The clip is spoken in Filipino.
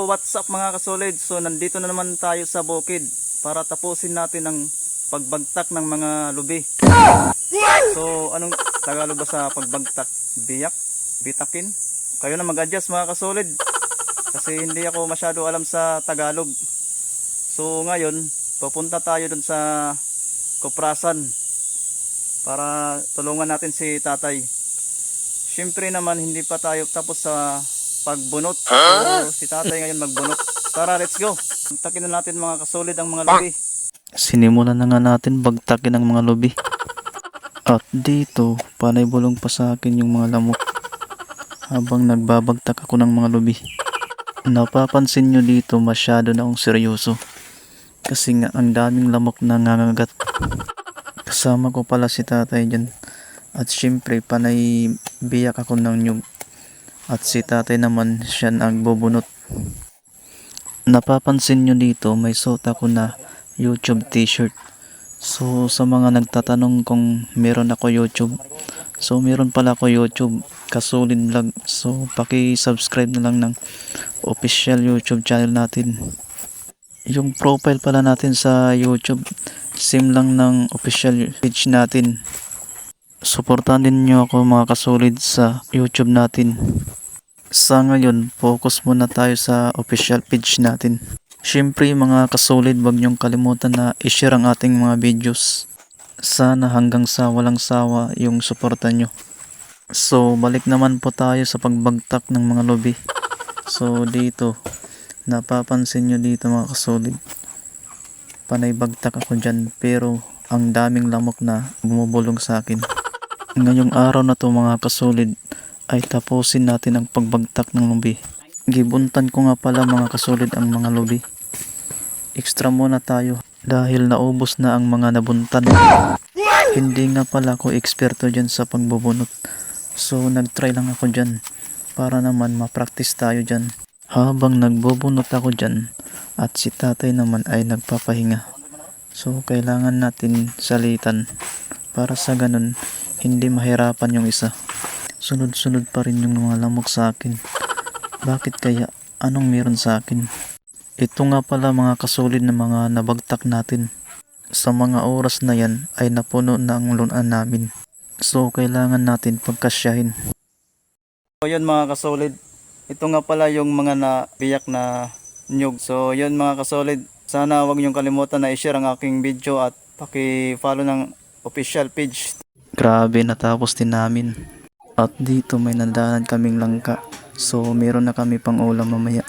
What's up mga kasolid? So nandito na naman tayo sa bukid para tapusin natin ang pagbagtak ng mga lubi. So anong Tagalog ba sa pagbagtak? Biyak? Bitakin? Kayo na mag-adjust mga kasolid kasi hindi ako masyado alam sa Tagalog. So ngayon pupunta tayo dun sa Kuprasan para tulungan natin si tatay. Siyempre naman hindi pa tayo tapos sa pagbunot. So si tatay ngayon magbunot. Tara, let's go. Bagtakin na natin mga kasolid ang mga lubi. Sinimulan na nga natin bagtakin ang mga lubi. At dito, panay bulong pa sa akin yung mga lamok habang nagbabagtak ako ng mga lubi. Napapansin nyo dito masyado na akong seryoso kasi nga ang daming lamok na nangangagat. Kasama ko pala si tatay dyan. At syempre panay biyak ako ng nyug. At si tatay naman siya nagbubunot. Napapansin nyo dito may suot ako na YouTube t-shirt. So sa mga nagtatanong kung meron ako YouTube, so meron pala ako YouTube, Kasolid Vlog. So paki-subscribe na lang ng official YouTube channel natin. Yung profile pala natin sa YouTube, same lang ng official page natin. Suportahan din nyo ako mga kasolid sa YouTube natin. Sa ngayon, focus muna tayo sa official page natin. Siyempre mga kasolid, wag nyong kalimutan na i-share ang ating mga videos. Sana hanggang sa walang sawa yung suporta nyo. So balik naman po tayo sa pagbagtak ng mga lubi. So dito, napapansin nyo dito mga kasolid, panay bagtak ako dyan pero ang daming lamok na bumubulong sa akin. Ngayong araw na to mga kasolid ay tapusin natin ang pagbagtak ng lubi. Gibuntan ko nga pala mga kasolid ang mga lubi. Extra muna tayo dahil naubos na ang mga nabuntan. Hindi nga pala ako eksperto dyan sa pagbubunot. So nagtry lang ako dyan para naman ma-practice tayo dyan. Habang nagbubunot ako dyan at si tatay naman ay nagpapahinga. So kailangan natin salitan para sa ganun hindi mahirapan yung isa. Sunod-sunod pa rin yung mga lamok sa akin. Bakit kaya? Anong meron sa akin? Ito nga pala mga kasolid na mga nabagtak natin. Sa mga oras na yan ay napuno na ang lunan namin. So kailangan natin pagkasyahin. So yun mga kasolid, ito nga pala yung mga nabiyak na nyug. So yun mga kasolid, sana wag niyong kalimutan na i-share ang aking video at paki-follow ng official page. Grabe, natapos din namin. At dito may nadaanan kaming langka. So meron na kami pang ulam mamaya.